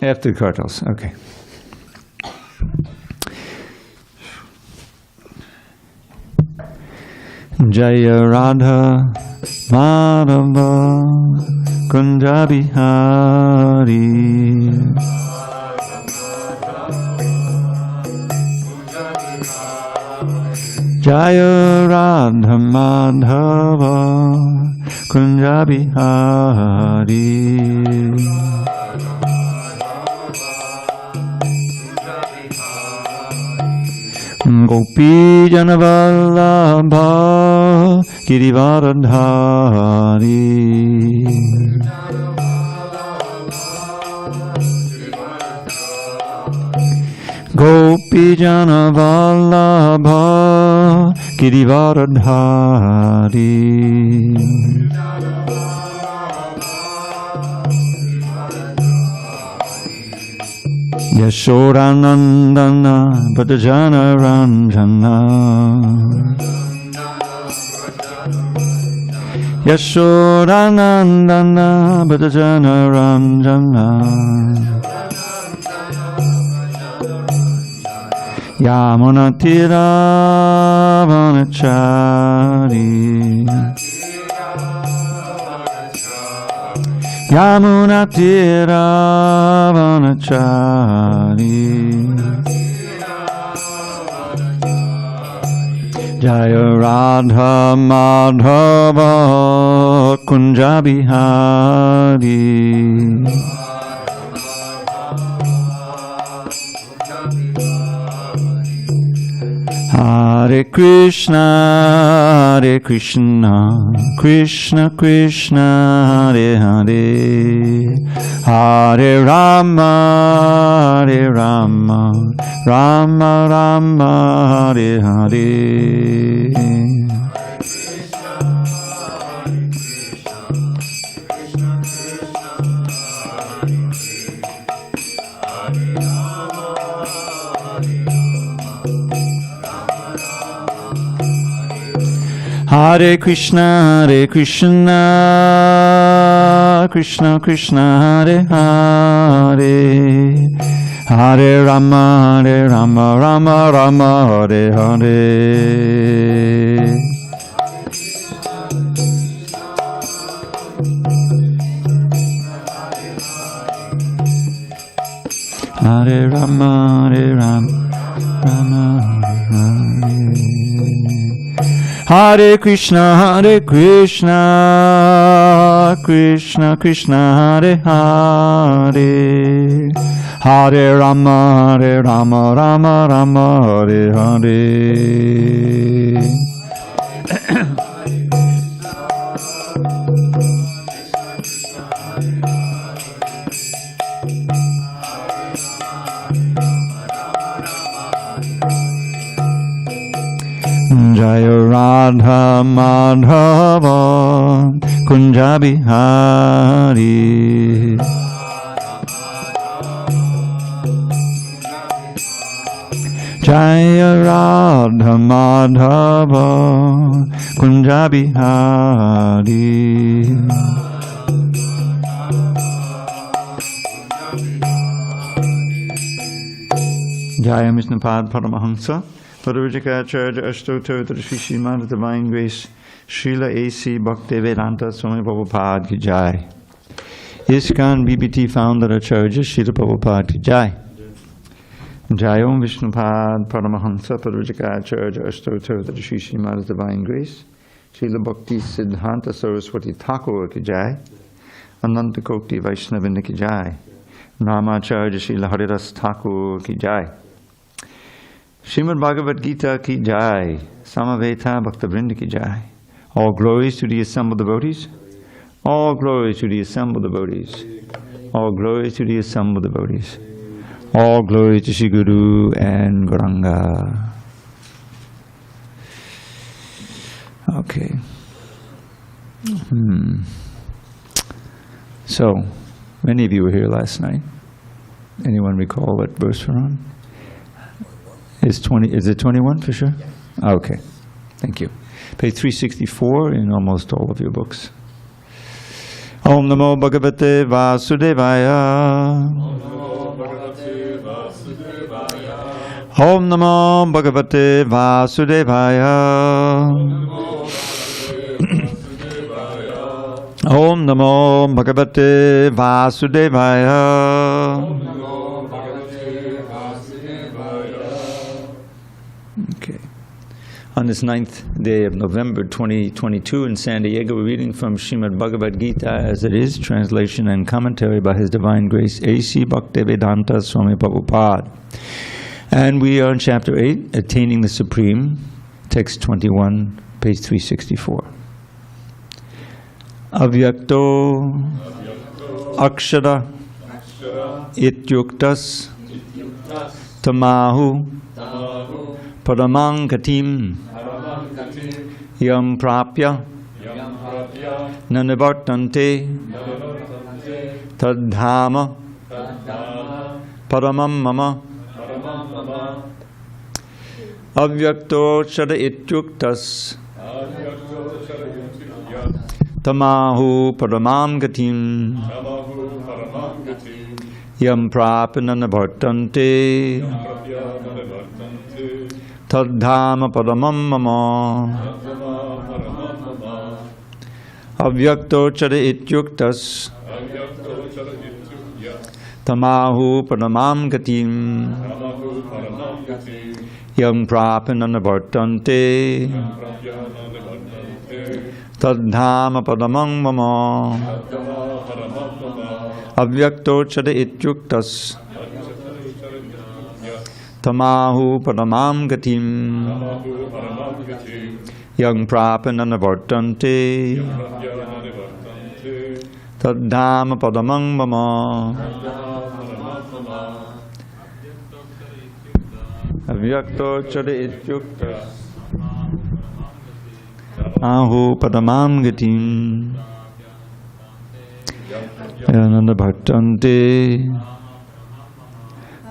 After the kartals, okay. Jaya Radha Madhava Kunja Bihari Jaya Radha Madhava Kunja Bihari Gopi Janavallabha Girivaradhari Gopi Janavallabha Girivaradhari Yashodanandana Bhajana Ranjana Yashodanandana Bhajana Ranjana Yamunatira Vanachari Yamunatira Vanachari Jaya Radha Madhava Kunja Bihari Hare Krishna, Hare Krishna, Krishna Krishna, Hare Hare, Hare Rama, Hare Rama, Rama Rama, Hare Hare. Hare Krishna, Hare Krishna, Krishna Krishna, Hare Hare, Hare Rama, Hare Rama, Rama Rama, Hare Hare. Hare Rama, Hare Rama, Rama Hare Hare. Hare Krishna, Krishna Krishna, Hare Hare, Hare Rama, Rama Rama, Hare Hare. Jaya Radha Madhava Kunja Bihari Jaya Radha Madhava Kunja Bihari Jaya Mishnapad Paramahamsa Parvajikacharya Ashtottara Srimad Divine Grace Srila A.C. Bhaktivedanta Swami Prabhupada Ki Jai. ISKCON BBT Founder Acharya Srila Prabhupada Ki Jai. Jayom Vishnupad Paramahamsa Parvajikacharya Ashtottara Srimad Divine Grace Srila Bhakti Siddhanta Saraswati Thakur Ki Jai. Ananta Kokti Vaishnavinda Ki Jai. Namacharya Srila Haridas Thakur Ki Jai. Srimad Bhagavad Gita Ki Jai, Samaveta Bhaktavrinda Ki Jai. All glories to the assembled devotees. All glories to the assembled devotees. All glories to the assembled devotees. All glories to Shri Guru and Gauranga. Okay. So, many of you were here last night. Anyone recall what verse we're on? Is it 21 for sure? Okay, thank you. Page 364 in almost all of your books. Om Namo Bhagavate Vasudevaya. Om Namo Bhagavate Vasudevaya. Om Namo Bhagavate Vasudevaya. Okay. On this 9th day of November 2022 in San Diego, we're reading from Srimad Bhagavad Gita as it is, translation and commentary by His Divine Grace A.C. Bhaktivedanta Swami Prabhupada. And we are in Chapter 8, Attaining the Supreme, text 21, page 364. Avyakto Akshara Ityuktas Tamahu Paramangatim Yam Prapya Nanivartante Tadhama Paramam Mama Avyakto Shara Ityuktas Tamahu Paramam Gatim Yam Prapana Nanivartante Tadhama Paramam Mama Avyakto Chara Ityuktas Tamahu Paramam Gatim Yam Prapana Nanivartante Tadhama Paramam Mama Avyakto Chara Ityuktas Tamahu Paramam Gatim Yang Prapana Nanivartante Tadhama Paramam Mama Avyakto Chara Ityuktas Tamahu Paramam Gatim Yang Nanivartante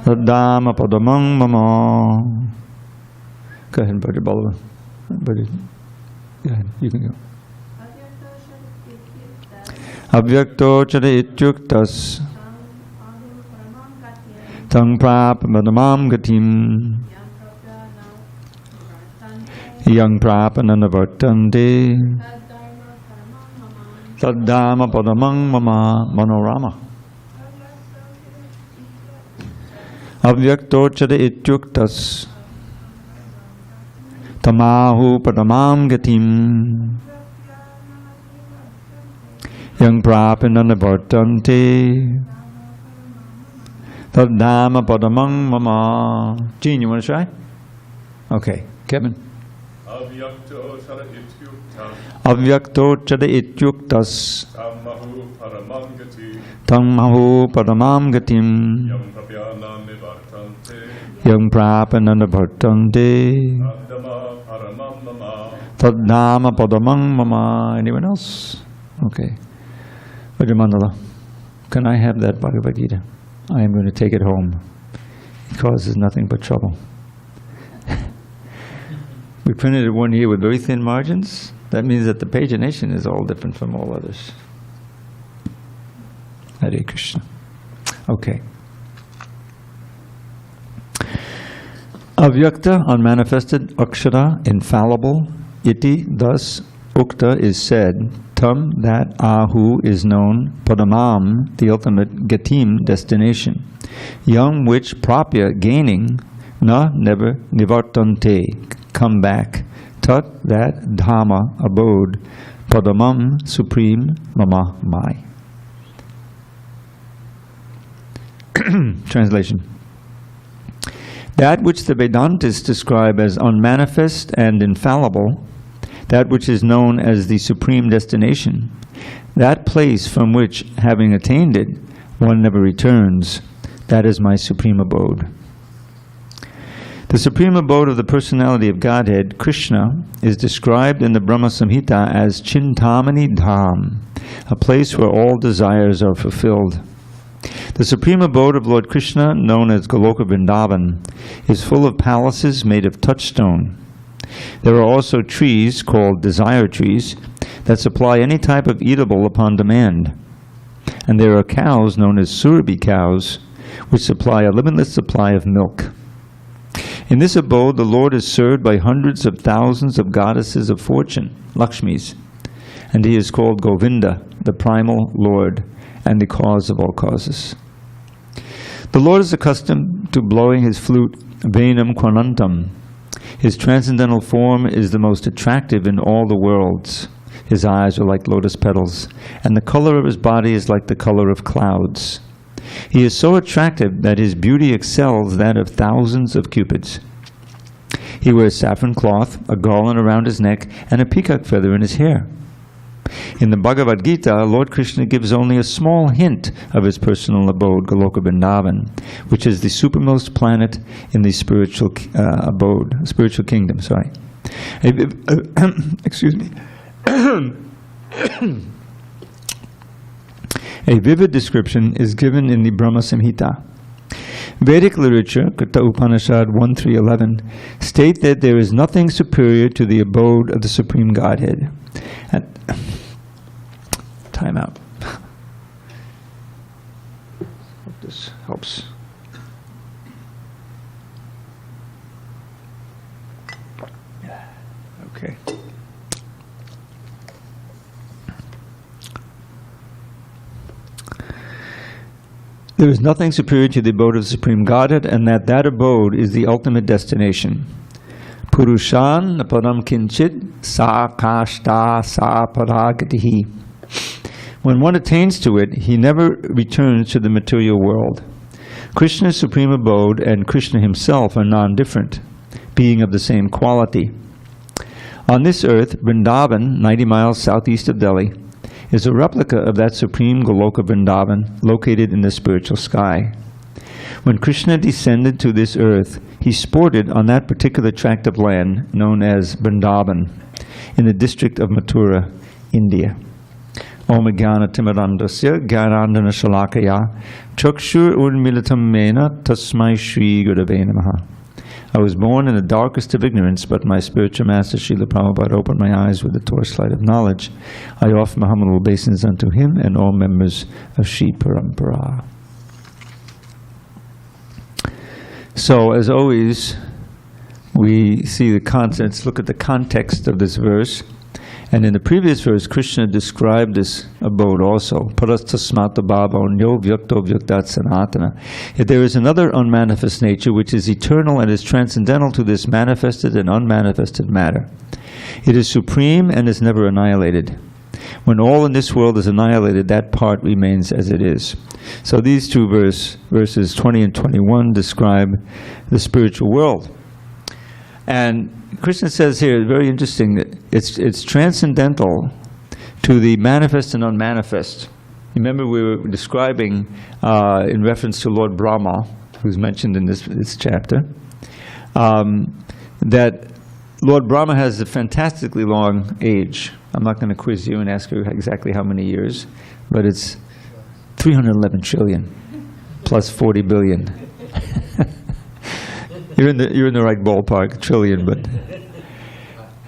Tadhama Padamang Mama. Go ahead, Brother Balavan. Go ahead, you can go. Avyakto Chara Ityuktas Tang Prap Padamam Gatim Yang Prap Nanivartante Tadhama Padamang Mama. Manorama. Avyakto Chara Ityuktas Tamahu Paramam Gatim Yang Prapana Nanivartante Tadhama Paramam Mama. Gene, you want to try? Okay. Kevin. Avyakto Chara Ityuktas Avyakto Chara Ityuktas Tamahu Paramam Gatim Tamahu Paramam Gatim Yang Prapana Nanivartante Tadhama Padamang Mama. Anyone else? Okay. Vajramandala, can I have that Bhagavad Gita? I am going to take it home. It causes nothing but trouble. We printed it one year with very thin margins. That means that the pagination is all different from all others. Hare Krishna. Okay. Avyakta, unmanifested, akshara, infallible, iti, thus, ukta is said, tam, that ahu is known, padamam, the ultimate gatim, destination, yam, which prapya, gaining, na, never, nivartante, come back, tat, that, dhamma, abode, padamam, supreme, mama, my. Translation. That which the Vedantists describe as unmanifest and infallible, that which is known as the supreme destination, that place from which, having attained it, one never returns, that is my supreme abode. The supreme abode of the personality of Godhead, Krishna, is described in the Brahma Samhita as Chintamani Dham, a place where all desires are fulfilled. The supreme abode of Lord Krishna, known as Goloka Vrindavan, is full of palaces made of touchstone. There are also trees, called desire trees, that supply any type of eatable upon demand. And there are cows known as Surabhi cows, which supply a limitless supply of milk. In this abode, the Lord is served by hundreds of thousands of goddesses of fortune, Lakshmis, and he is called Govinda, the primal Lord, and the cause of all causes. The Lord is accustomed to blowing his flute, Venam Quanantam. His transcendental form is the most attractive in all the worlds. His eyes are like lotus petals, and the color of his body is like the color of clouds. He is so attractive that his beauty excels that of thousands of cupids. He wears saffron cloth, a garland around his neck, and a peacock feather in his hair. In the Bhagavad Gita, Lord Krishna gives only a small hint of his personal abode, Goloka Vrindavan, which is the supermost planet in the spiritual spiritual kingdom. Sorry, excuse me. A vivid description is given in the Brahma Samhita. Vedic literature, Kata Upanishad 1.3.11, state that there is nothing superior to the abode of the Supreme Godhead. And time out. Hope this helps. Okay. There is nothing superior to the abode of the Supreme Godhead, and that abode is the ultimate destination. Purushan param kinchit sa kashta sa paragatihi. When one attains to it, he never returns to the material world. Krishna's supreme abode and Krishna himself are non-different, being of the same quality. On this earth, Vrindavan, 90 miles southeast of Delhi, is a replica of that supreme Goloka Vrindavan located in the spiritual sky. When Krishna descended to this earth, he sported on that particular tract of land known as Vrindavan in the district of Mathura, India. Om Jnana Timirandasya Jnanandana Shalakaya Chakshur Urmilitam Mena Tasmai Shri Gurave Namaha. I was born in the darkest of ignorance, but my spiritual master Srila Prabhupada opened my eyes with the torchlight of knowledge. I offer my humble obeisance unto him and all members of Shri Parampara. So, as always, we see the context, look at the context of this verse. And in the previous verse, Krishna described this abode also. Parastasmata bhavaonyo vyakto vyaktat sanatana. If there is another unmanifest nature which is eternal and is transcendental to this manifested and unmanifested matter. It is supreme and is never annihilated. When all in this world is annihilated, that part remains as it is. So these two verses 20 and 21 describe the spiritual world. And Krishna says here, very interesting, that it's transcendental to the manifest and unmanifest. Remember we were describing, in reference to Lord Brahma, who's mentioned in this chapter, that Lord Brahma has a fantastically long age. I'm not going to quiz you and ask you exactly how many years, but it's 311 trillion plus 40 billion. You're in the right ballpark, trillion, but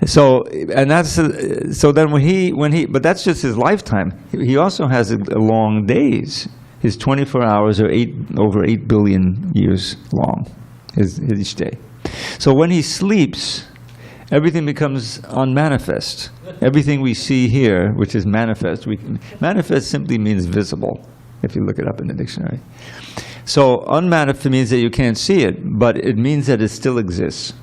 so and that's so then but that's just his lifetime. He also has long days. His 24 hours are over 8 billion years long, each day. So when he sleeps, everything becomes unmanifest. Everything we see here, which is manifest, manifest simply means visible, if you look it up in the dictionary. So unmanifest means that you can't see it, but it means that it still exists.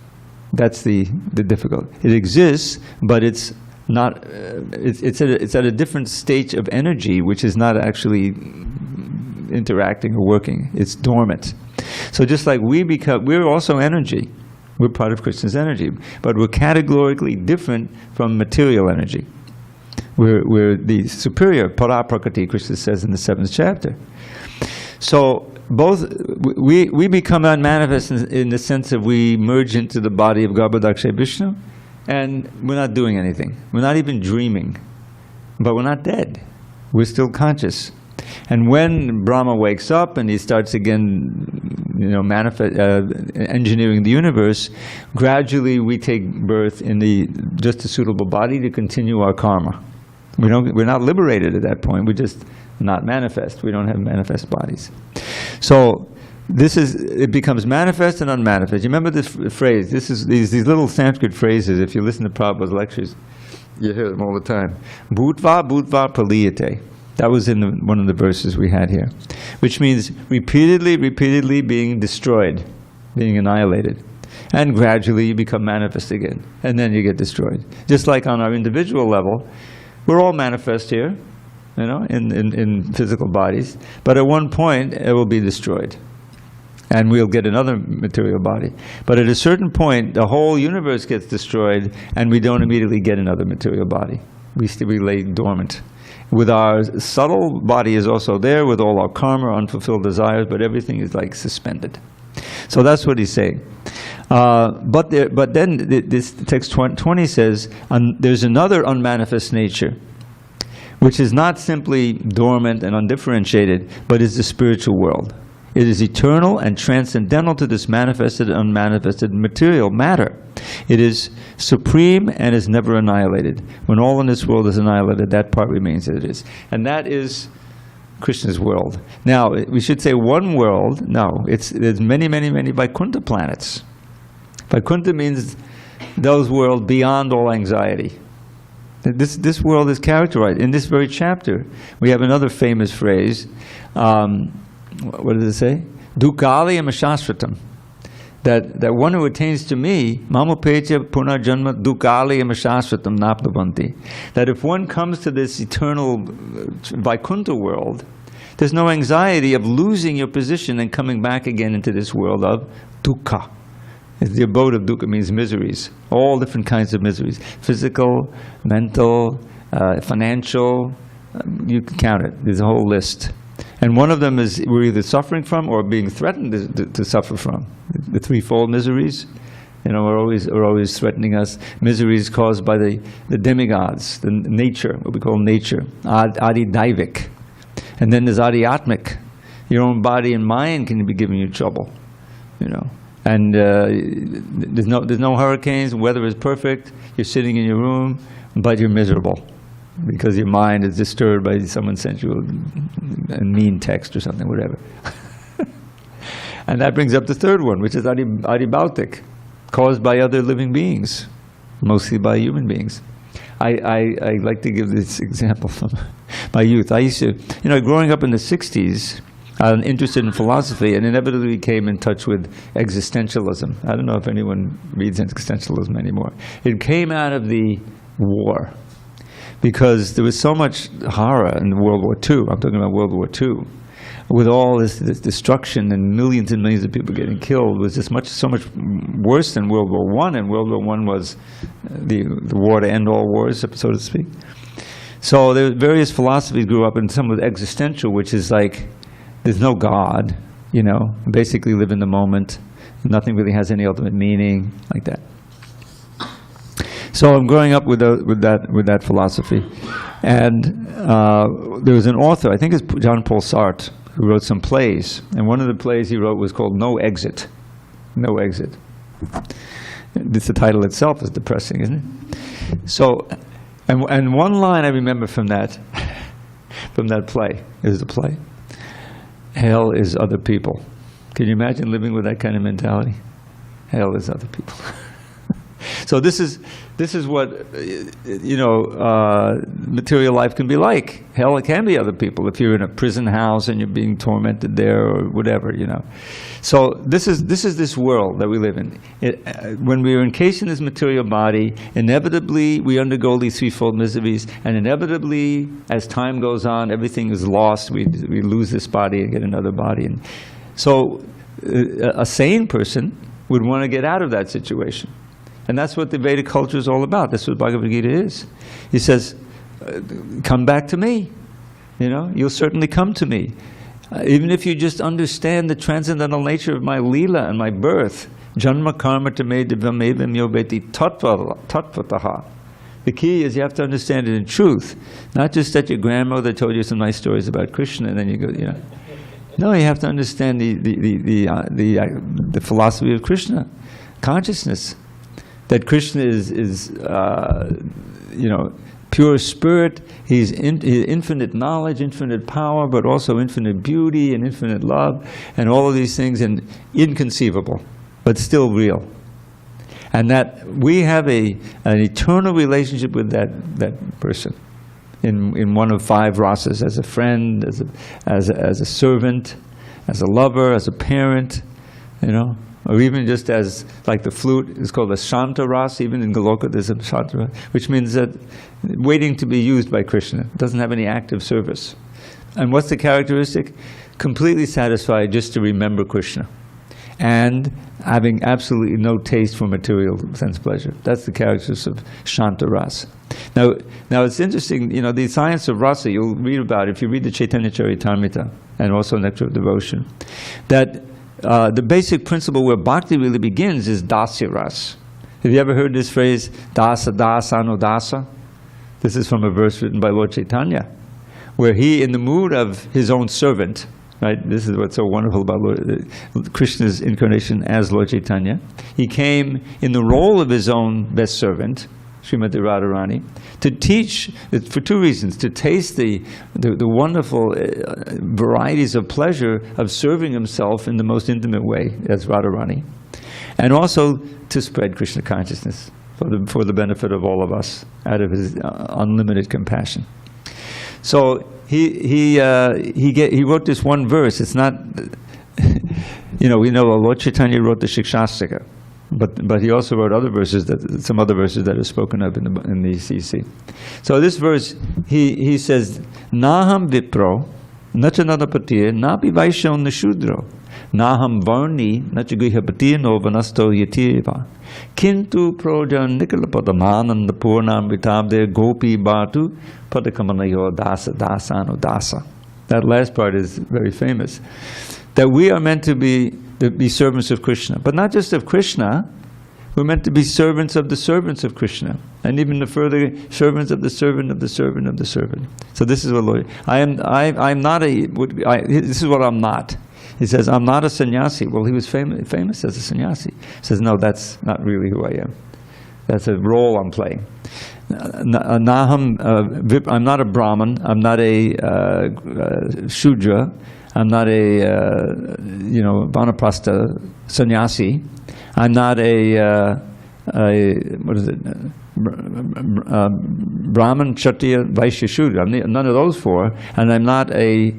That's the difficult. It exists, but it's not. It's at a different stage of energy, which is not actually interacting or working. It's dormant. So just like we're also energy. We're part of Krishna's energy, but we're categorically different from material energy. We're the superior para-prakriti, Krishna says in the 7th chapter. So both we become unmanifest in the sense that we merge into the body of Garbhodakshay Vishnu, and we're not doing anything. We're not even dreaming, but we're not dead. We're still conscious. And when Brahma wakes up and he starts again, engineering the universe, gradually we take birth in just a suitable body to continue our karma. We're not liberated at that point. We're just not manifest. We don't have manifest bodies. So it becomes manifest and unmanifest. You remember this phrase? This is these little Sanskrit phrases. If you listen to Prabhupada's lectures, you hear them all the time. Bhutva bhutva paliyate. That was in one of the verses we had here, which means repeatedly being destroyed, being annihilated. And gradually you become manifest again. And then you get destroyed. Just like on our individual level, we're all manifest here, you know, in physical bodies. But at one point, it will be destroyed. And we'll get another material body. But at a certain point, the whole universe gets destroyed, and we don't immediately get another material body. We lay dormant. With our subtle body is also there, with all our karma, unfulfilled desires, but everything is like suspended. So that's what he's saying. But then this text 20 says, there's another unmanifest nature, which is not simply dormant and undifferentiated, but is the spiritual world. It is eternal and transcendental to this manifested and unmanifested material matter. It is supreme and is never annihilated. When all in this world is annihilated, that part remains as it is. And that is Krishna's world. Now, we should say one world. No, there's many Vaikuntha planets. Vaikuntha means those worlds beyond all anxiety. This world is characterized. In this very chapter, we have another famous phrase. What does it say? Dukali amashasratam. That one who attains to me, mamupecha punarjanma dukali amashasratam napnavanti. That if one comes to this eternal Vaikuntha world, there's no anxiety of losing your position and coming back again into this world of dukkha. The abode of dukkha means miseries, all different kinds of miseries. Physical, mental, financial, you can count it. There's a whole list. And one of them is we're either suffering from or being threatened to suffer from. The threefold miseries, you know, are always threatening us. Miseries caused by the demigods, the nature, what we call nature, adi daivik. And then there's adhyatmic. Your own body and mind can be giving you trouble, you know. And there's no hurricanes, weather is perfect, you're sitting in your room, but you're miserable because your mind is disturbed by someone sent you a mean text or something, whatever. And that brings up the third one, which is adibautic, caused by other living beings, mostly by human beings. I like to give this example from my youth. I used to, you know, growing up in the 60s, I'm interested in philosophy and inevitably came in touch with existentialism. I don't know if anyone reads existentialism anymore. It came out of the war because there was so much horror in World War II. I'm talking about World War II. With all this destruction and millions of people getting killed, was just so much worse than World War I. And World War I was the war to end all wars, so to speak. So there various philosophies grew up, and some was existential, which is like, there's no God, you know, basically live in the moment. Nothing really has any ultimate meaning, like that. So I'm growing up with that philosophy. And there was an author, I think it's Jean-Paul Sartre, who wrote some plays. And one of the plays he wrote was called No Exit. No Exit. The title itself is depressing, isn't it? So, and one line I remember from that play, is a play. Hell is other people. Can you imagine living with that kind of mentality? Hell is other people. So this is what, you know, material life can be like. Hell, it can be other people. If you're in a prison house and you're being tormented there or whatever, you know. So this is this world that we live in. When we are encased in this material body, inevitably we undergo these threefold miseries, and inevitably, as time goes on, everything is lost. We lose this body and get another body. And so a sane person would want to get out of that situation. And that's what the Vedic culture is all about. That's what Bhagavad Gita is. He says, come back to me. You know, you'll certainly come to me. Even if you just understand the transcendental nature of my Leela and my birth. Janma karma tame divam evam yobeti tattvataha. The key is you have to understand it in truth. Not just that your grandmother told you some nice stories about Krishna and then you go, you know. No, you have to understand the philosophy of Krishna, consciousness. That Krishna is you know, pure spirit. He's infinite knowledge, infinite power, but also infinite beauty and infinite love, and all of these things, and inconceivable, but still real. And that we have an eternal relationship with that person in one of 5 rasas, as a friend, as a servant, as a lover, as a parent, or even just as, like the flute is called a Shanta Ras. Even in Goloka there's a Shanta Ras, which means that waiting to be used by Krishna. It doesn't have any active service. And what's the characteristic? Completely satisfied just to remember Krishna, and having absolutely no taste for material sense pleasure. That's the characteristics of Shanta Ras. Now it's interesting, the science of rasa, you'll read about it if you read the Chaitanya Charitamrita and also Nectar of Devotion, that the basic principle where bhakti really begins is dasya ras. Have you ever heard this phrase, dasa dasano dasa? This is from a verse written by Lord Chaitanya, where he, in the mood of his own servant, right? This is what's so wonderful about Krishna's incarnation as Lord Chaitanya. He came in the role of his own best servant, Srimati Radharani, to teach, for 2 reasons: to taste the wonderful varieties of pleasure of serving himself in the most intimate way as Radharani, and also to spread Krishna consciousness for the benefit of all of us out of his unlimited compassion. So he wrote this one verse. It's not, we know Lord Chaitanya wrote the Shikshastika, but he also wrote other verses, some other verses that are spoken of in the CC. So this verse, he says, Naham vipro, nachanadapatir, napi vaishon nashudro, naham varni, nachagrihapatir no vanasto yatirva, kintu projan nikalapadamanan purnam vitabde gopi batu padakamanayo dasa dasano dasa. That last part is very famous. That we are meant to be servants of Krishna. But not just of Krishna, we're meant to be servants of the Krishna. And even the further, servants of the servant of the servant of the servant. So this is what Lord, I'm not this is what I'm not. He says, I'm not a sannyasi. Well, he was famous as a sannyasi. He says, no, that's not really who I am. That's a role I'm playing. I'm not a Brahmin. I'm not a Shudra. I'm not a Vanaprastha sannyasi. I'm not what is it? Brahman, Kshatriya, Vaishya, Shudra. I'm none of those 4, and I'm not a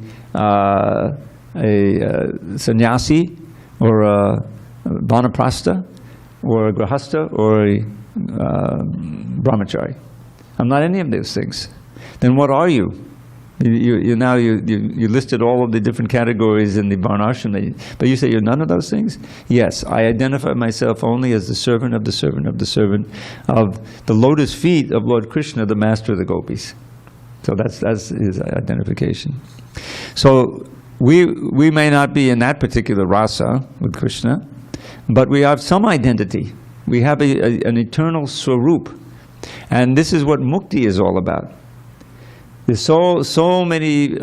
sannyasi or a Vanaprastha or a Grahastha or a brahmachari. I'm not any of those things. Then what are you? You listed all of the different categories in the Varnashram, but you say you're none of those things? Yes, I identify myself only as the servant of the servant of the servant of the lotus feet of Lord Krishna, the master of the gopis. So that's his identification. So we may not be in that particular rasa with Krishna, but we have some identity. We have an eternal swarup. And this is what mukti is all about. There's so many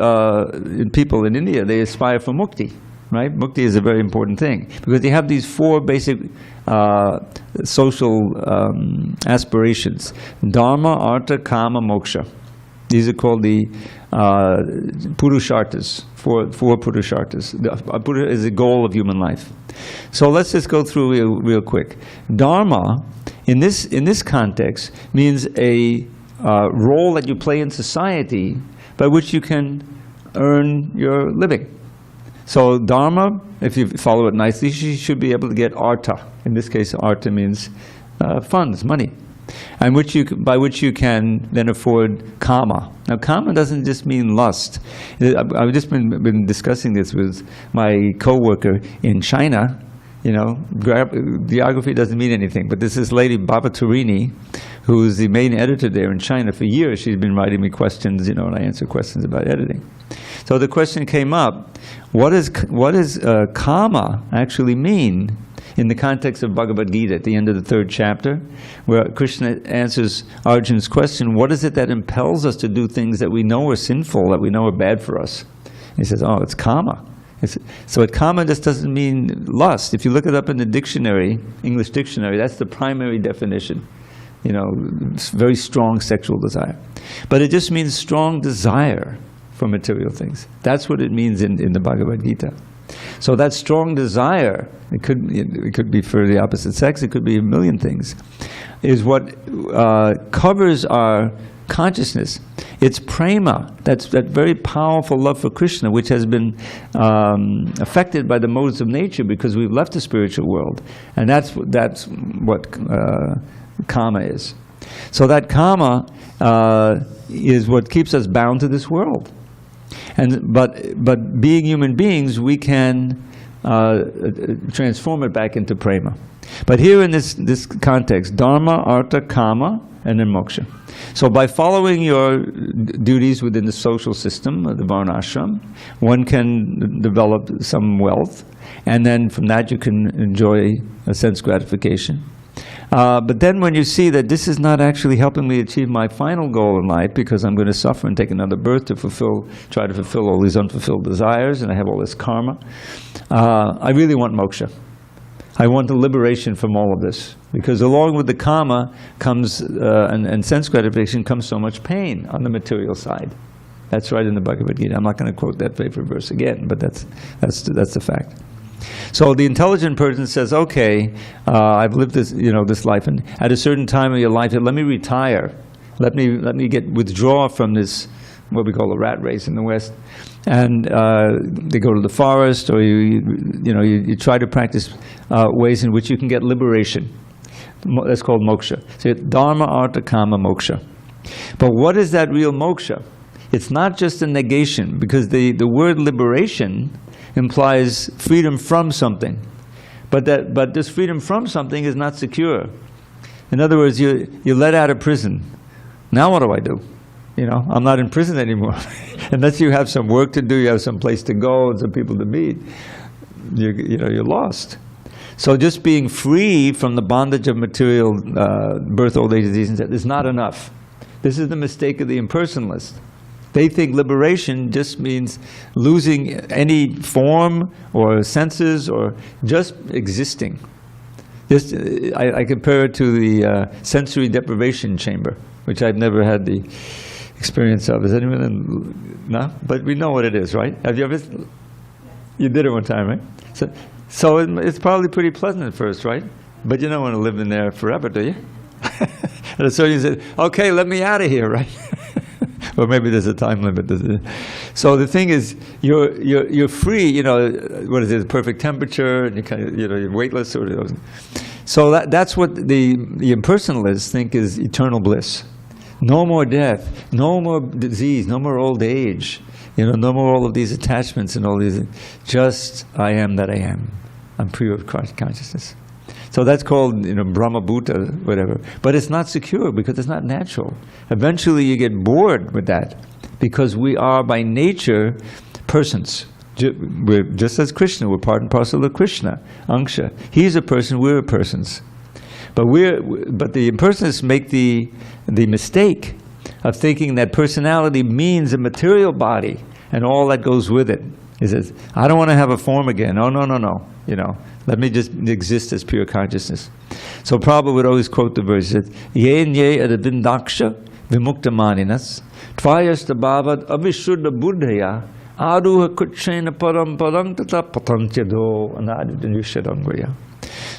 people in India, they aspire for mukti, right? Mukti is a very important thing, because they have these 4 basic social aspirations: dharma, artha, kama, moksha. These are called the purusharthas, four purusharthas. Purusha is the goal of human life. So let's just go through real quick. Dharma, in this context, means a role that you play in society by which you can earn your living. So dharma, if you follow it nicely, you should be able to get artha. In this case, artha means funds, money, and by which you can then afford kama. Now, kama doesn't just mean lust. I've just been discussing this with my co-worker in China. Geography doesn't mean anything, but this lady, Baba Turini, who's the main editor there in China. For years, she's been writing me questions, and I answer questions about editing. So the question came up, what does kama actually mean in the context of Bhagavad Gita at the end of the 3rd chapter, where Krishna answers Arjuna's question, what is it that impels us to do things that we know are sinful, that we know are bad for us? And he says, it's kama. So kama just doesn't mean lust. If you look it up in the dictionary, English dictionary, that's the primary definition. very strong sexual desire. But it just means strong desire for material things. That's what it means in the Bhagavad Gita. So that strong desire, it could be for the opposite sex, it could be a million things, is what covers our consciousness. It's prema, that very powerful love for Krishna, which has been affected by the modes of nature because we've left the spiritual world. And that's what kama is. So that kama is what keeps us bound to this world. But being human beings, we can transform it back into prema. But here in this context, dharma, artha, kama, and then moksha. So by following your duties within the social system, the varnashram, one can develop some wealth, and then from that you can enjoy a sense gratification. But then when you see that this is not actually helping me achieve my final goal in life, because I'm going to suffer and take another birth to try to fulfill all these unfulfilled desires, and I have all this karma, I really want moksha. I want the liberation from all of this. Because along with the kama comes, and sense gratification, comes so much pain on the material side. That's right in the Bhagavad Gita. I'm not going to quote that favorite verse again, but that's the fact. So the intelligent person says, okay, I've lived this life, and at a certain time of your life, let me retire. Let me withdraw from this, what we call a rat race in the West. And they go to the forest, or you try to practice ways in which you can get liberation. That's called moksha. So dharma, artha, kama, moksha. But what is that real moksha? It's not just a negation, because the word liberation implies freedom from something. But this freedom from something is not secure. In other words, you're let out of prison. Now what do I do? I'm not in prison anymore. Unless you have some work to do, you have some place to go, and some people to meet, you're lost. So just being free from the bondage of material birth, old age, disease, and death is not enough. This is the mistake of the impersonalist. They think liberation just means losing any form or senses or just existing. I compare it to the sensory deprivation chamber, which I've never had the experience of. Is anyone no? But we know what it is, right? Have you ever? You did it one time, right? So it's probably pretty pleasant at first, right? But you don't want to live in there forever, do you? And so you say, okay, let me out of here, right? Or maybe there's a time limit. So the thing is, you're free. What is it? Perfect temperature, and you're weightless. So that's what the impersonalists think is eternal bliss. No more death, no more disease, no more old age. No more all of these attachments and all these. Just I am that I am. I'm pure of consciousness. So that's called, Brahma Bhuta, whatever. But it's not secure because it's not natural. Eventually you get bored with that because we are by nature persons. We're just as Krishna, we're part and parcel of Krishna, Angsha. He's a person, we're persons. But the impersonalists make the mistake of thinking that personality means a material body and all that goes with it. He says, I don't want to have a form again. Oh, no. Let me just exist as pure consciousness. So Prabhupada would always quote the verse, Yen ye adavindaksha vimuktamaninas tvayasta bhavad avishuddha buddhaya aduha kutchena param parang tata patantyado anadidanyushadangvaya.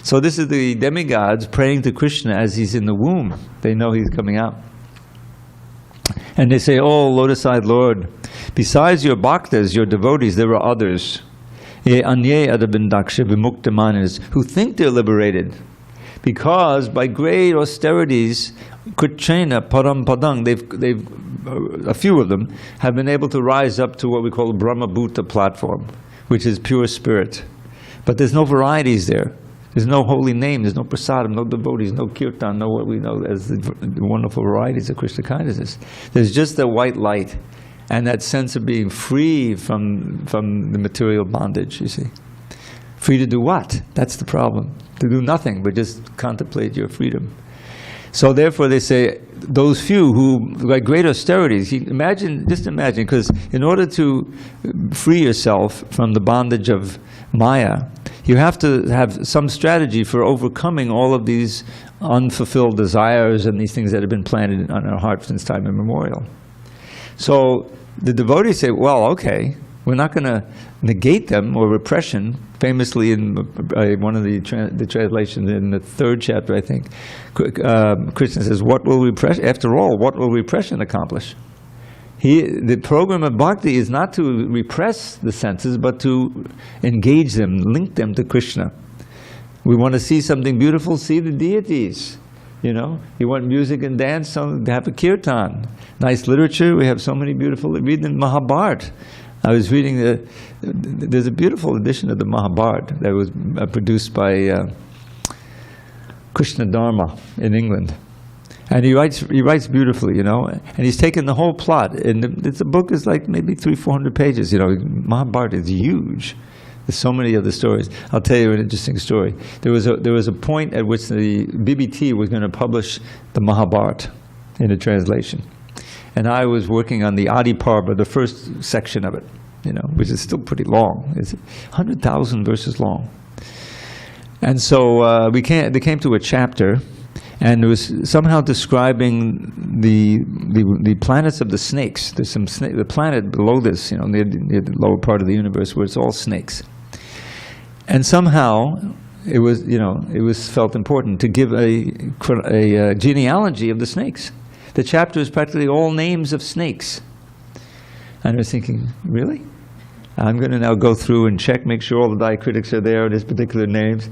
So this is the demigods praying to Krishna as he's in the womb. They know he's coming out. And they say, oh, lotus-eyed Lord, besides your bhaktas, your devotees, there are others. Ye anye adavindaksha vimuktamaninas, who think they're liberated. Because by great austerities, kutchena param padang, a few of them have been able to rise up to what we call a Brahma Bhuta platform, which is pure spirit. But there's no varieties there. There's no holy name, there's no prasadam, no devotees, no kirtan, no what we know as the wonderful varieties of Krishna consciousness. There's just that white light and that sense of being free from the material bondage, you see. Free to do what? That's the problem. To do nothing, but just contemplate your freedom. So therefore they say, those few who, like great austerities, just imagine, because in order to free yourself from the bondage of Maya, you have to have some strategy for overcoming all of these unfulfilled desires and these things that have been planted on our heart since time immemorial. So the devotees say, well, okay, we're not going to negate them or repression. Famously in one of the translations in the 3rd chapter, I think, Krishna says, what will repression, after all, what will repression accomplish? The program of bhakti is not to repress the senses, but to engage them, link them to Krishna. We want to see something beautiful, see the deities. You know, you want music and dance, so have a kirtan. Nice literature, we have so many beautiful, read the Mahabharata. I was reading, there's a beautiful edition of the Mahabharata that was produced by Krishna Dharma in England. And he writes beautifully, you know, and he's taken the whole plot. And the book is like maybe 300-400 pages, you know. Mahabharata is huge. There's so many other stories. I'll tell you an interesting story. There was a point at which the BBT was going to publish the Mahabharata in a translation. And I was working on the Adi Parva, the first section of it, you know, which is still pretty long. It's 100,000 verses long. And so they came to a chapter, and it was somehow describing the planets of the snakes. There's some the planet below this, you know, near the lower part of the universe, where it's all snakes. And somehow it was, you know, it was felt important to give a genealogy of the snakes. The chapter is practically all names of snakes. And I was thinking, really? I'm going to now go through and check, make sure all the diacritics are there, these particular names.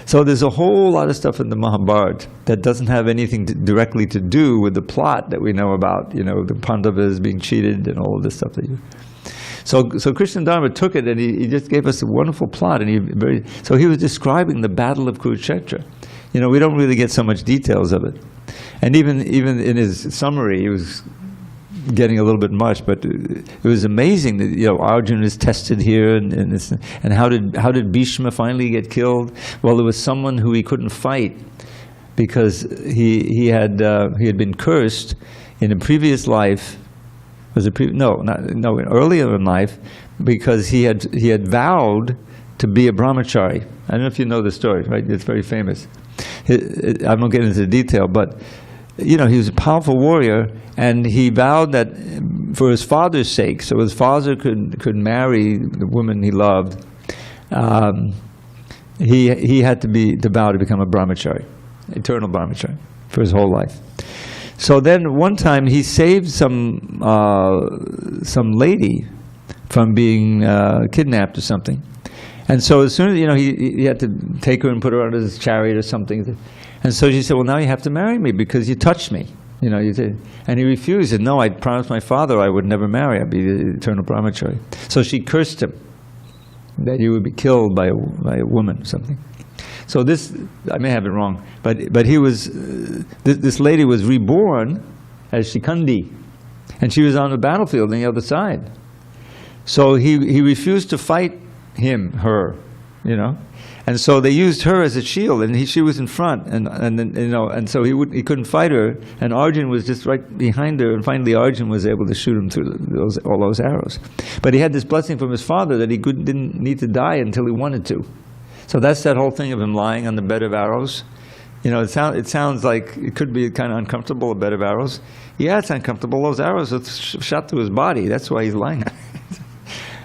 So there's a whole lot of stuff in the Mahabharata that doesn't have anything directly to do with the plot that we know about, you know, the Pandavas being cheated and all of this stuff. So Krishna Dharma took it and he just gave us a wonderful plot. And so he was describing the Battle of Kurukshetra. You know, we don't really get so much details of it. And even in his summary, he was getting a little bit much, but it was amazing that, you know, Arjuna is tested here, and how did Bhishma finally get killed? Well, there was someone who he couldn't fight because he had been cursed in a previous life. Earlier in life, because he had vowed to be a brahmachari. I don't know if you know the story, right? It's very famous. I won't get into the detail, but you know, he was a powerful warrior, and he vowed that for his father's sake, so his father could marry the woman he loved, he had to vow to become a brahmachari, eternal brahmachari, for his whole life. So then one time he saved some lady from being kidnapped or something. And so as soon as, you know, he had to take her and put her on his chariot or something. And so she said, well, now you have to marry me because you touched me. You know, and he refused. He said, no, I promised my father I would never marry. I'd be the eternal brahmachari. So she cursed him that he would be killed by a woman or something. So this, I may have it wrong, but he was, this lady was reborn as Shikandi, and she was on the battlefield on the other side. So he refused to fight her, you know, and so they used her as a shield, and she was in front, and you know, and so he couldn't fight her, and Arjuna was just right behind her, and finally Arjuna was able to shoot him through all those arrows. But he had this blessing from his father that he didn't need to die until he wanted to. So that's that whole thing of him lying on the bed of arrows. You know, it sounds like it could be kind of uncomfortable, a bed of arrows. Yeah, it's uncomfortable. Those arrows are shot through his body. That's why he's lying.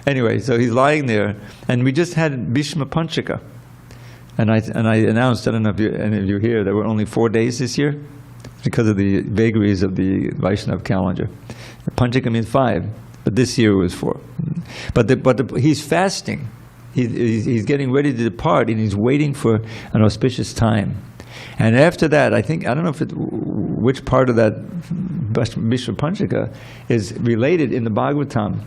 Anyway, so he's lying there, and we just had Bhishma Panchaka. And I announced, I don't know if any of you here, there were only 4 days this year because of the vagaries of the Vaishnava calendar. Panchaka means 5, but this year it was 4. But he's fasting. He's getting ready to depart, and he's waiting for an auspicious time. And after that, I don't know which part of that Bhishma Panchaka is related in the Bhagavatam,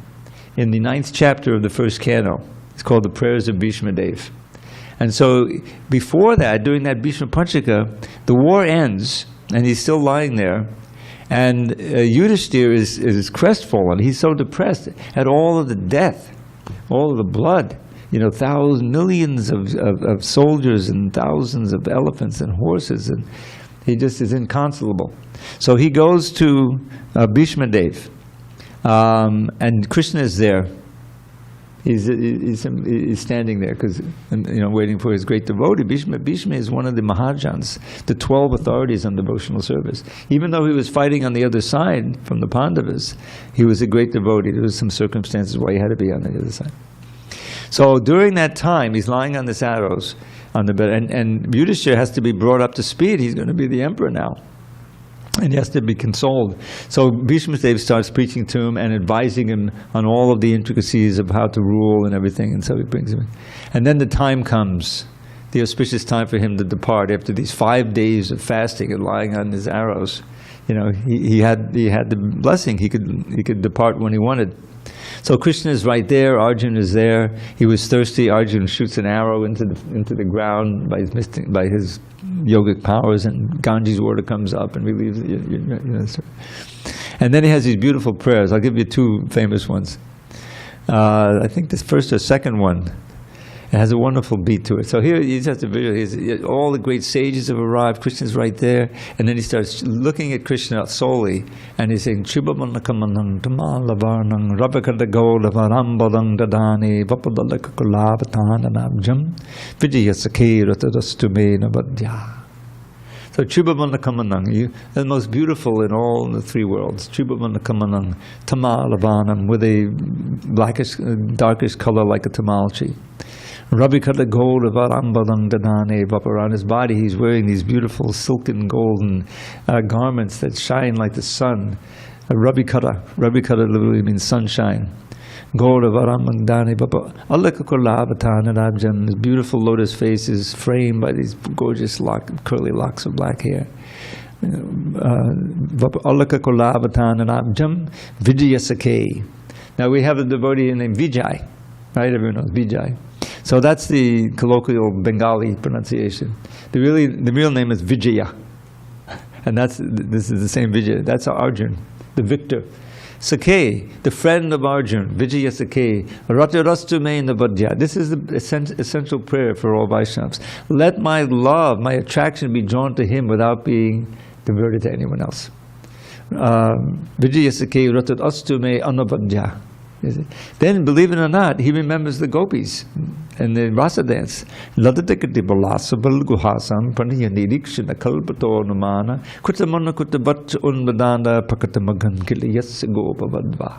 in the 9th chapter of the 1st canto. It's called the Prayers of Bhishma Dev. And so before that, during that Bhishma Panchaka, the war ends, and he's still lying there, and Yudhishthira is crestfallen. He's so depressed at all of the death, all of the blood. You know, millions of soldiers and thousands of elephants and horses, and he just is inconsolable. So he goes to Bhishma Dev, and Krishna is there. He's standing there because, waiting for his great devotee. Bhishma is one of the Mahajans, the 12 authorities on devotional service. Even though he was fighting on the other side from the Pandavas, he was a great devotee. There was some circumstances why he had to be on the other side. So during that time, he's lying on his arrows on the bed, and Yudhishthira has to be brought up to speed. He's going to be the emperor now. And he has to be consoled. So Bhishma Dev starts preaching to him and advising him on all of the intricacies of how to rule and everything. And so he brings him in. And then the time comes, the auspicious time for him to depart after these 5 days of fasting and lying on his arrows. He had the blessing. He could depart when he wanted. So Krishna is right there. Arjuna is there. He was thirsty. Arjuna shoots an arrow into the ground by his yogic powers, and Ganges water comes up and relieves. And then he has these beautiful prayers. I'll give you two famous ones. I think this first or second one. It has a wonderful beat to it. So here you just have to visualize. All the great sages have arrived. Krishna's right there, and then he starts looking at Krishna solely, and he's saying, "Chibamanakamanang tamalavarnang rabakadagolavarambadang dadani vapadalakakulavathananabjam vijayasake ratadastume navadya." So Chibamanakamanang, the most beautiful in all the three worlds. Chibamanakamanang tamalavarnam, with a blackish, darkish color like a tamal tree. Rabikata gold of Arambadang Dadane, around his body he's wearing these beautiful silken golden garments that shine like the sun. Rabikata literally means sunshine. Gold of Arambadang Dadane, Alakakolavatanadabjan, his beautiful lotus face is framed by these gorgeous curly locks of black hair. Alakakolavatanadabjam Vijayasake. Now we have a devotee named Vijay, right? Everyone knows Vijay. So that's the colloquial Bengali pronunciation. The real name is Vijaya, and this is the same Vijaya. That's Arjun, the victor. Sakhe, the friend of Arjun, Vijaya Sakhe, Ratirastume Navadya. This is the essential prayer for all Vaishnavas. Let my love, my attraction be drawn to him without being diverted to anyone else. Vijaya Sakhe, Ratirastume Anavadya. Then, believe it or not, he remembers the gopis and the rasa dance. Ladatakati balasa balguhasam praniyanilikshana kalpato numana kutamana kutavat unbadanda pakatamagan kiliyas gopavadva.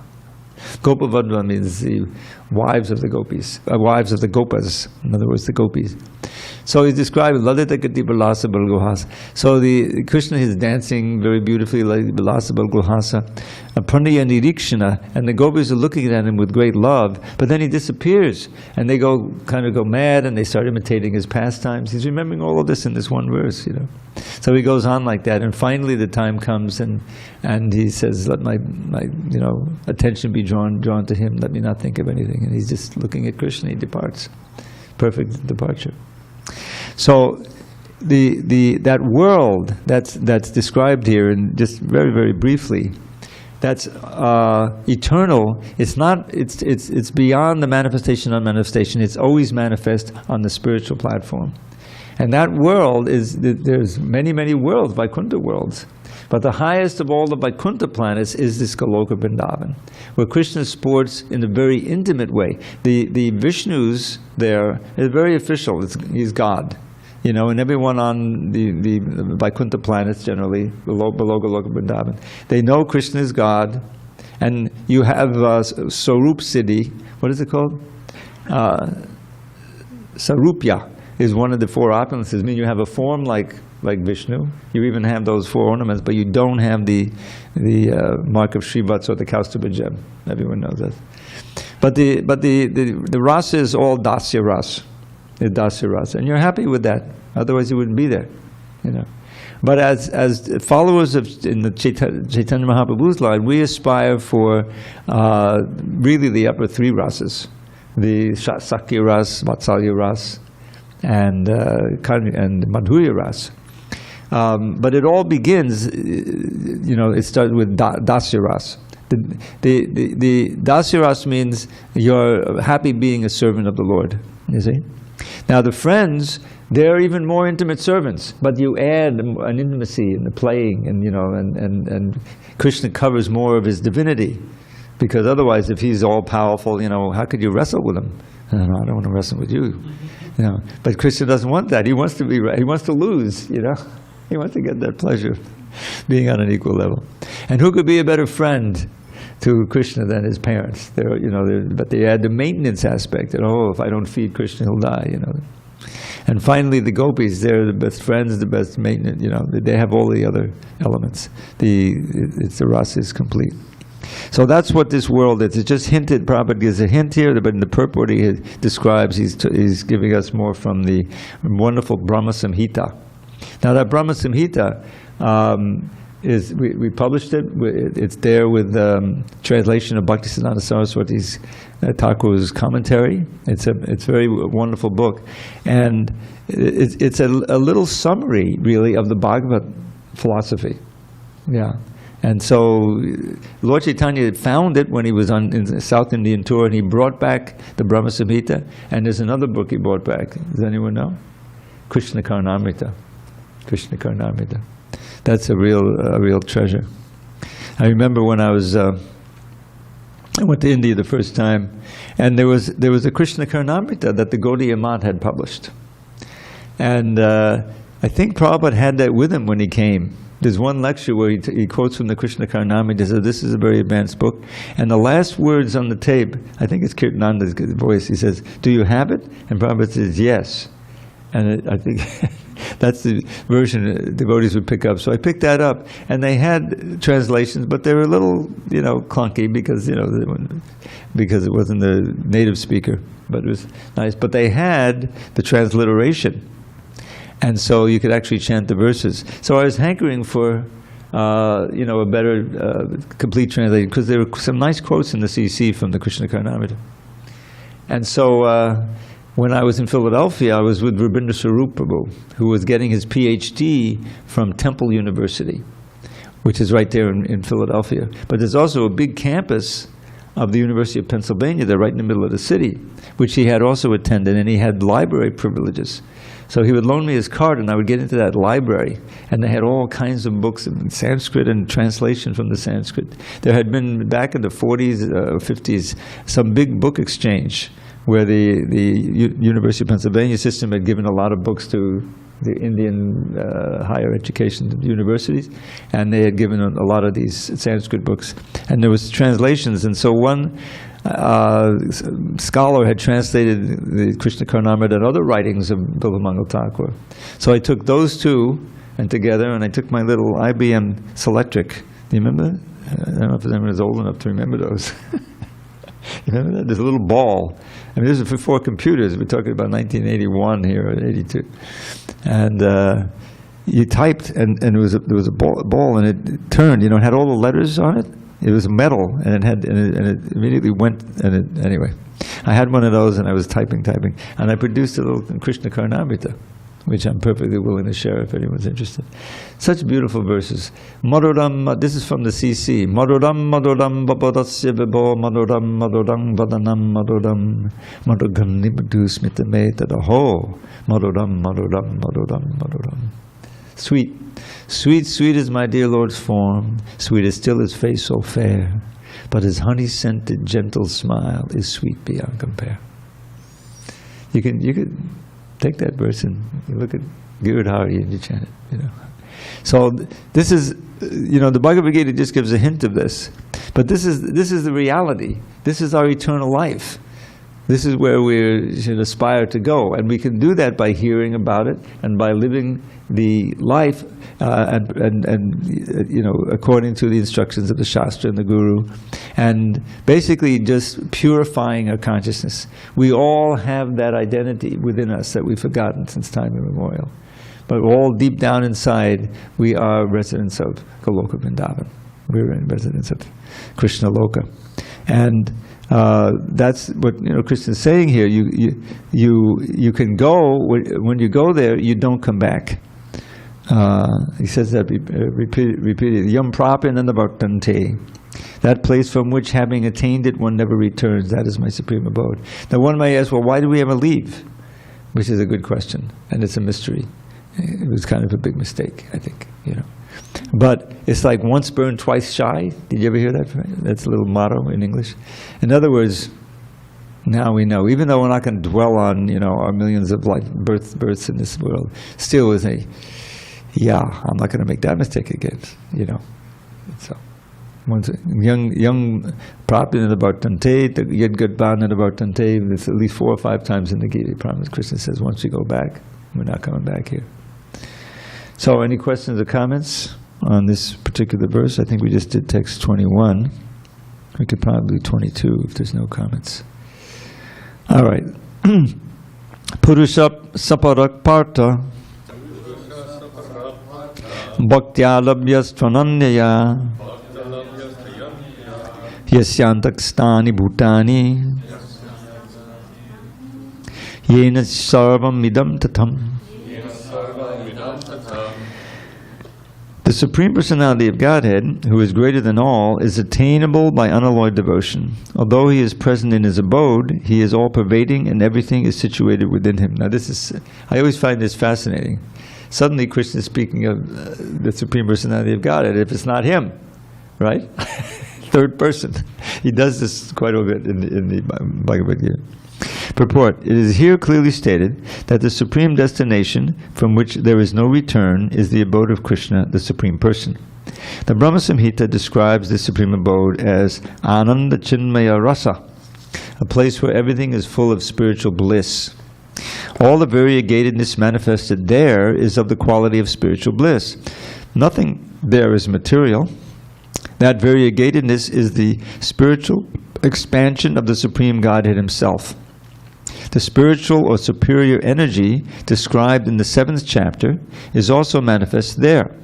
Gopavadva means the wives of the gopis, wives of the gopas, in other words, the gopis. So he's described Lalitakati Balasa Balguhasa. So the Krishna is dancing very beautifully like Balasa Balguhasa. Pranaya Nirikshana, and the gopis are looking at him with great love, but then he disappears, and they kind of go mad, and they start imitating his pastimes. He's remembering all of this in this one verse, So he goes on like that, and finally the time comes, and he says, "Let my attention be drawn to him. Let me not think of anything." And he's just looking at Krishna. He departs. Perfect departure. So that world that's described here, and just very, very briefly, that's eternal. It's not. It's beyond the manifestation on manifestation. It's always manifest on the spiritual platform, and that world is. There's many, many worlds, Vaikuntha worlds, but the highest of all the Vaikuntha planets is this Goloka Vrindavan, where Krishna sports in a very intimate way. The Vishnu's there is very official. He's God. And everyone on the Vaikuntha planets generally, below Goloka Vrindavan, they know Krishna is God, and you have Sarup Siddhi. What is it called? Sarupya is one of the four opulences. I mean, you have a form like Vishnu. You even have those four ornaments, but you don't have the mark of Srivatsa or the Kaustubha gem. Everyone knows that. But the rasa is all dasya rasa. The dasya rasa, and you're happy with that. Otherwise, you wouldn't be there, But as followers in the Chaitanya Mahaprabhu's line, we aspire for really the upper three rasas, the Sakya ras, Vatsalya ras, and Madhurya ras. But it all begins, it starts with dasya ras. The dasya ras means you're happy being a servant of the Lord. You see. Now the friends, they're even more intimate servants, but you add an intimacy in the playing, and Krishna covers more of his divinity. Because otherwise, if he's all powerful, how could you wrestle with him? I don't want to wrestle with you. But Krishna doesn't want that. He wants to be right. He wants to lose. He wants to get that pleasure, being on an equal level. And who could be a better friend to Krishna than his parents? But they add the maintenance aspect. That if I don't feed Krishna, he'll die. And finally, the gopis, they're the best friends, the best maintenance. They have all the other elements. The rasa is complete. So that's what this world is. It's just hinted. Prabhupada gives a hint here, but in the purport he describes, he's giving us more from the wonderful Brahma Samhita. Now that Brahma Samhita we published it. It's there with translation of Bhaktisiddhanta Saraswati's Thakur's commentary. It's a very wonderful book, and it's a little summary really of the Bhagavad philosophy. Yeah. And so Lord Chaitanya found it when he was on the South Indian tour, and he brought back the Brahma Samhita. And there's another book he brought back. Does anyone know? Krishna Karnamrita. Krishna Karnamrita. That's a real treasure. I remember when I went to India the first time, and there was a Krishna Karnamrita that the Gaudiya Math had published. And I think Prabhupada had that with him when he came. There's one lecture where he quotes from the Krishna Karnamrita. He says, this is a very advanced book. And the last words on the tape, I think it's Kirtananda's voice, he says, do you have it? And Prabhupada says, yes. And I think that's the version devotees would pick up. So I picked that up, and they had translations, but they were a little, clunky because it wasn't the native speaker. But it was nice. But they had the transliteration. And so you could actually chant the verses. So I was hankering for, a better complete translation, because there were some nice quotes in the CC from the Krishna Karnamrita. And so when I was in Philadelphia, I was with Rabindra Swarup Prabhu, who was getting his PhD from Temple University, which is right there in Philadelphia. But there's also a big campus of the University of Pennsylvania there right in the middle of the city, which he had also attended, and he had library privileges. So he would loan me his card, and I would get into that library, and they had all kinds of books in Sanskrit and translation from the Sanskrit. There had been, back in the 40s, 50s, some big book exchange where the University of Pennsylvania system had given a lot of books to the Indian higher education universities, and they had given a lot of these Sanskrit books. And there was translations, and so one scholar had translated the Krishna Karnamrita and other writings of Bilamangal Thakur. So I took those two and together, and I took my little IBM Selectric. Do you remember? I don't know if anyone is old enough to remember those. You remember that? There's a little ball. I mean, this is before computers. We're talking about 1981 here, or 82. And you typed, and there was a ball, and it turned. It had all the letters on it. It was metal, and it immediately went. Anyway, I had one of those, and I was typing, and I produced a little Krishna Karnamrita, which I'm perfectly willing to share if anyone's interested. Such beautiful verses. Maduram, this is from the CC. Maduram, maduram, babadasya vibo, maduram, maduram, vadanam, maduram, madugam nibadu smitame tadaho, maduram, maduram, maduram, maduram. Sweet. Sweet, sweet is my dear Lord's form, sweet is still his face so fair, but his honey-scented gentle smile is sweet beyond compare. You could take that verse and you look at Giridhari and you chant it, So this is, the Bhagavad Gita just gives a hint of this, but this is the reality. This is our eternal life. This is where we should aspire to go, and we can do that by hearing about it and by living the life according to the instructions of the Shastra and the Guru, and basically just purifying our consciousness. We all have that identity within us that we've forgotten since time immemorial, but all deep down inside we are residents of Goloka Vrindavan. We're residents of Krishna Loka, and that's what Krishna is saying here. You can go, when you go there, you don't come back. He says that repeatedly. Yam prapyananda bhaktante. That place from which, having attained it, one never returns. That is my supreme abode. Now one may ask, well, why do we ever leave? Which is a good question, and it's a mystery. It was kind of a big mistake, I think. But it's like once burned, twice shy. Did you ever hear that? That's a little motto in English. In other words, now we know, even though we're not going to dwell on, our millions of births in this world, still is I'm not going to make that mistake again, So, once young Prabhupada about Tante, the Yadgadban about Tante, it's at least 4 or 5 times in the Gita. Promise Krishna says, once you go back, we're not coming back here. So, any questions or comments on this particular verse? I think we just did text 21. We could probably do 22 if there's no comments. All right. Purusha saparak parta bhaktya labhyas tvananyaya yasyantak stani bhutani yena sarvam midam tatham. The Supreme Personality of Godhead, who is greater than all, is attainable by unalloyed devotion. Although he is present in his abode, he is all-pervading and everything is situated within him. Now I always find this fascinating. Suddenly Krishna is speaking of the Supreme Personality of Godhead, if it's not him, right? Third person. He does this quite a bit in the Bhagavad Gita. Purport: it is here clearly stated that the supreme destination from which there is no return is the abode of Krishna, the Supreme Person. The Brahma Samhita describes the supreme abode as Ananda Chinmaya Rasa, a place where everything is full of spiritual bliss. All the variegatedness manifested there is of the quality of spiritual bliss. Nothing there is material. That variegatedness is the spiritual expansion of the Supreme Godhead Himself. The spiritual or superior energy described in the 7th chapter is also manifest there.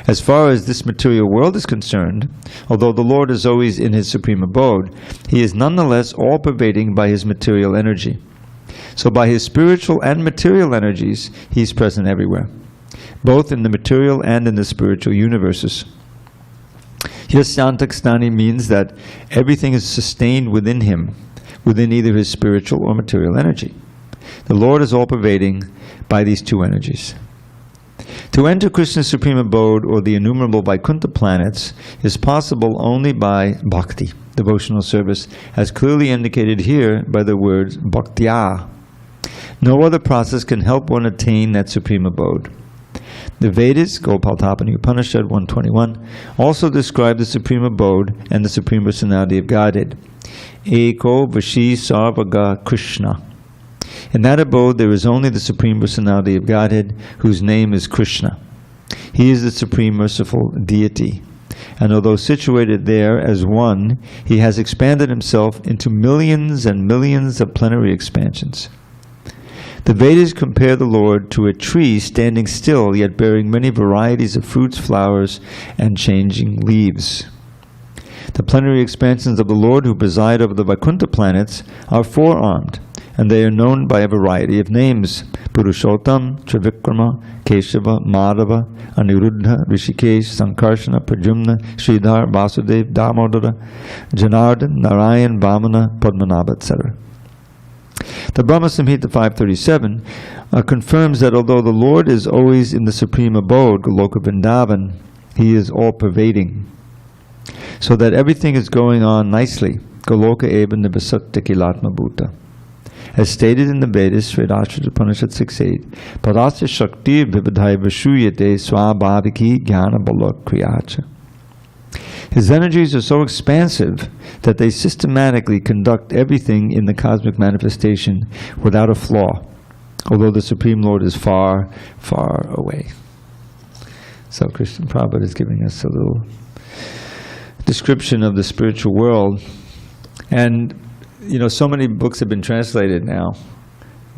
As far as this material world is concerned, although the Lord is always in His supreme abode, He is nonetheless all-pervading by His material energy. So by His spiritual and material energies, He is present everywhere, both in the material and in the spiritual universes. Yasyantak stani means that everything is sustained within Him, within either his spiritual or material energy. The Lord is all-pervading by these two energies. To enter Krishna's supreme abode or the innumerable Vaikuntha planets is possible only by bhakti, devotional service, as clearly indicated here by the words bhaktya. No other process can help one attain that supreme abode. The Vedas, Gopaltapani Upanishad 121, also describe the supreme abode and the Supreme Personality of Godhead. Eko Vashi Sarvaga Krishna. In that abode there is only the Supreme Personality of Godhead, whose name is Krishna. He is the Supreme Merciful Deity. And although situated there as one, He has expanded Himself into millions and millions of plenary expansions. The Vedas compare the Lord to a tree standing still, yet bearing many varieties of fruits, flowers, and changing leaves. The plenary expansions of the Lord who preside over the Vaikuntha planets are four-armed, and they are known by a variety of names: Purushottam, Trivikrama, Keshava, Madhava, Aniruddha, Rishikesh, Sankarsana, Pradyumna, Sridhar, Vasudev, Damodara, Janardhan, Narayan, Vamana, Padmanabha, etc. The Brahma Samhita 537 confirms that although the Lord is always in the supreme abode, Goloka Vrindavan, He is all-pervading, so that everything is going on nicely. Goloka eva nivasakta kilatma bhuta. As stated in the Vedas, Svedashtra Upanishad 6.8, Parasya Shakti Vivadhai Vashuyate Swabhaviki Jnana Bala Kriyacha. His energies are so expansive that they systematically conduct everything in the cosmic manifestation without a flaw, although the Supreme Lord is far, far away. So Krishna Prabhupada is giving us a little description of the spiritual world. And so many books have been translated now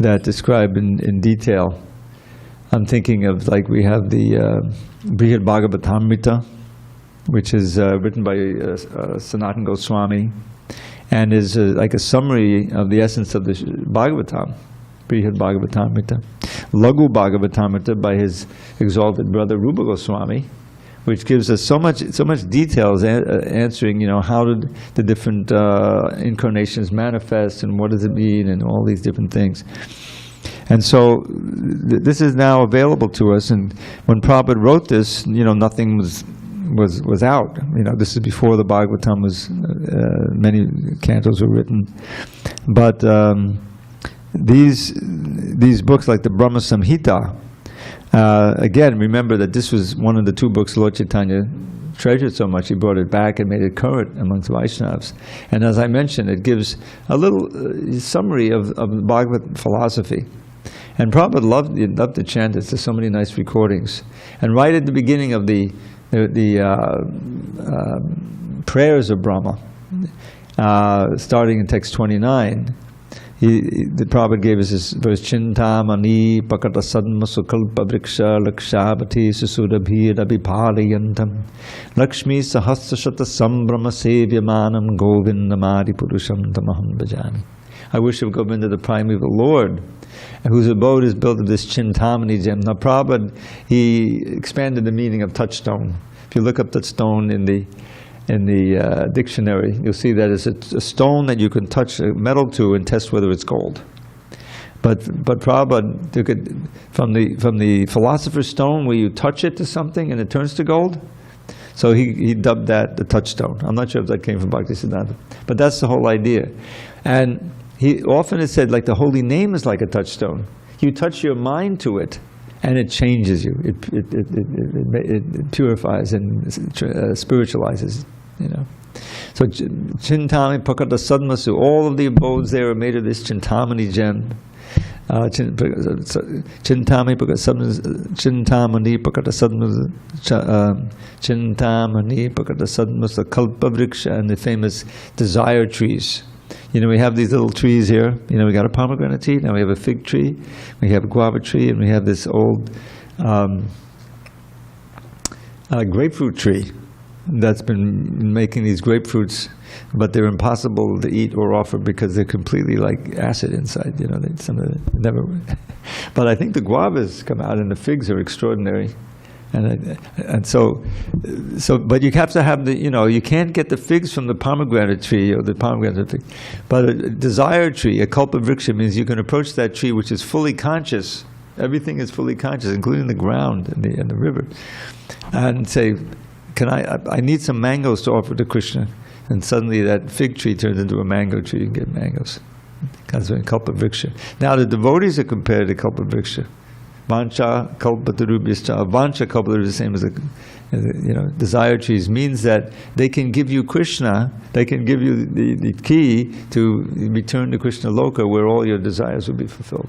that describe in detail. I'm thinking of, we have the Brihad Bhagavatamrita, which is written by Sanatana Goswami, and is like a summary of the essence of the Bhagavatam, Brihad Bhagavatamrita. Laghu Bhagavatamrita by his exalted brother Rupa Goswami, which gives us so much details answering, how did the different incarnations manifest and what does it mean and all these different things. And so this is now available to us. And when Prabhupada wrote this, nothing was out. This is before the Bhagavatam was, many cantos were written. But these books, like the Brahma Samhita, again, remember that this was one of the two books Lord Chaitanya treasured so much. He brought it back and made it current amongst Vaishnavas. And as I mentioned, it gives a little summary of Bhagavad philosophy. And Prabhupada loved to chant it. There's so many nice recordings. And right at the beginning of the prayers of Brahma, starting in text 29, the Prabhupada gave us this verse: Chintamani pakata sadma sukalpa vriksha lakshabati susudabhir abhipalayantam Lakshmi sahasra shata sambrama sevyamanam govindamadi purusham tamaham bhajami. I worship Govinda, the primeval Lord, whose abode is built of this Chintamani gem. Now Prabhupada, he expanded the meaning of touchstone. If you look up that stone in the dictionary, you'll see that it's a stone that you can touch a metal to and test whether it's gold. But Prabhupada took it from the philosopher's stone, where you touch it to something and it turns to gold. So he dubbed that the touchstone. I'm not sure if that came from Bhaktisiddhanta, but that's the whole idea. And he often has said, like, the holy name is like a touchstone. You touch your mind to it, and it changes you. It purifies and spiritualizes. So Chintami Pakata Sadmasu, all of the abodes there are made of this Chintamani gem. Chintamani Pakata Sadmasu, Chintamani Pakata Sadmasu, Kalpa Vriksha, and the famous desire trees. We have these little trees here. We got a pomegranate tree, now we have a fig tree, we have a guava tree, and we have this old grapefruit tree that's been making these grapefruits, but they're impossible to eat or offer because they're completely like acid inside. Some of it never. But I think the guavas come out, and the figs are extraordinary. And so, but you have to have you can't get the figs from the pomegranate tree or the pomegranate fig. But a desire tree, a kalpa vriksha, means you can approach that tree which is fully conscious. Everything is fully conscious, including the ground and the river, and say, I need some mangoes to offer to Krishna. And suddenly that fig tree turns into a mango tree, you can get mangoes. That's when kalpa vriksha. Now the devotees are compared to kalpa vriksha. Vancha kalpatarubhyascha. Vancha kalpatarubhyascha is the same as desire trees, means that they can give you Krishna, they can give you the key to return to Krishna Loka, where all your desires will be fulfilled.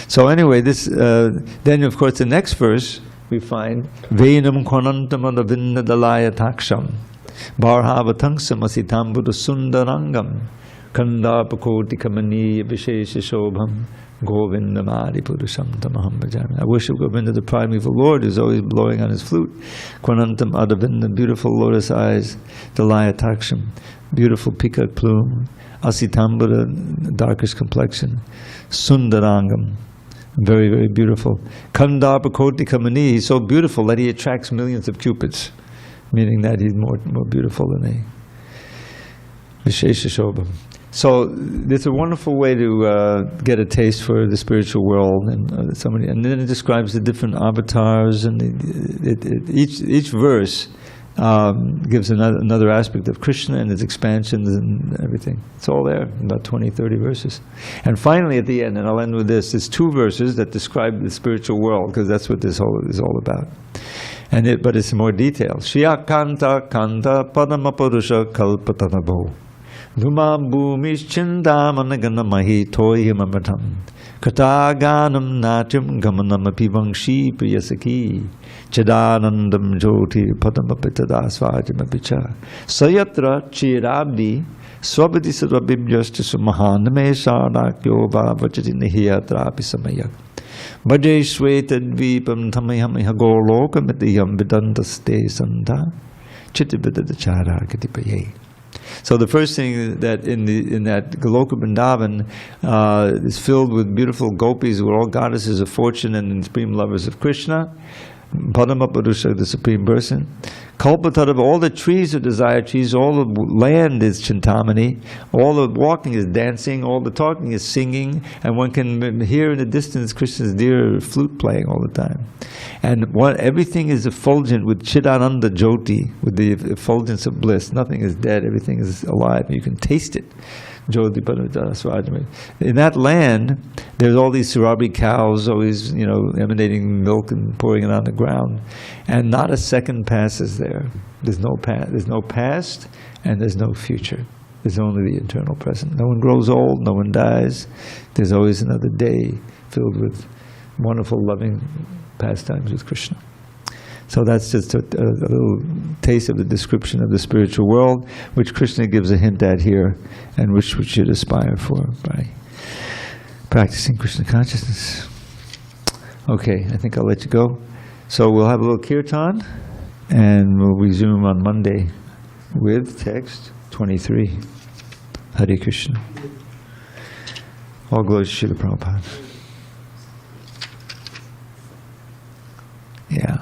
So anyway, this then of course the next verse we find Venam Kwanantam Adavinna Dalaya Taksham Barhavatanksam Asitambuddha Sundarangam Kandapakoti Kamani Vishesha Shobham Govindamadi Purusham Tamaham Bhajami. I worship Govinda, the primeval Lord, who's always blowing on his flute. Kwanantam Adavinda, beautiful lotus eyes. Dalaya Taksham, beautiful peacock plume. Asitambara, darkish complexion. Sundarangam, very, very beautiful. Kandapakoti Kamani, he's so beautiful that he attracts millions of cupids, meaning that he's more beautiful than they. Vishesha Shobham. So it's a wonderful way to get a taste for the spiritual world, and and then it describes the different avatars, and each verse gives another aspect of Krishna and his expansions and everything. It's all there, about 20, 30 verses. And finally at the end, and I'll end with this, there's 2 verses that describe the spiritual world, because that's what this whole is all about. But it's more detailed. Shriya Kanta Kanta Padamapurusha Kalpatanabo Dhuma Bhumish Chindamanagana Mahi Toyamamatam Kataganam Natyam Gamanamapi Vangshi Priyasaki Chidanandam Joti Padamapitadasvajamapicha Sayatra Chirabdi Swabati Sarvabhibhyastisu Mahaname Sardakyo Vavachati Nihiyatrapi Samayak Bhaje Shvetadvipam Tamayamiha Golokamitiyam Vidantaste Santa Chittibidachara Katipaye. So the first thing that in that Goloka Vrindavan is filled with beautiful gopis who are all goddesses of fortune and supreme lovers of Krishna. Padamapurusha, the Supreme Person. Kalpatara, all the trees are desire trees, all the land is Chintamani, all the walking is dancing, all the talking is singing, and one can hear in the distance Krishna's dear flute playing all the time. And everything is effulgent with Chidananda Jyoti, with the effulgence of bliss. Nothing is dead, everything is alive, you can taste it. In that land, there's all these Surabhi cows always, emanating milk and pouring it on the ground, and not a second passes there. There's no past, and there's no future. There's only the eternal present. No one grows old, no one dies. There's always another day filled with wonderful, loving pastimes with Krishna. So that's just a little taste of the description of the spiritual world, which Krishna gives a hint at here, and which we should aspire for by practicing Krishna consciousness. Okay, I think I'll let you go. So we'll have a little kirtan, and we'll resume on Monday with text 23. Hare Krishna. All glories to Srila Prabhupada. Yeah.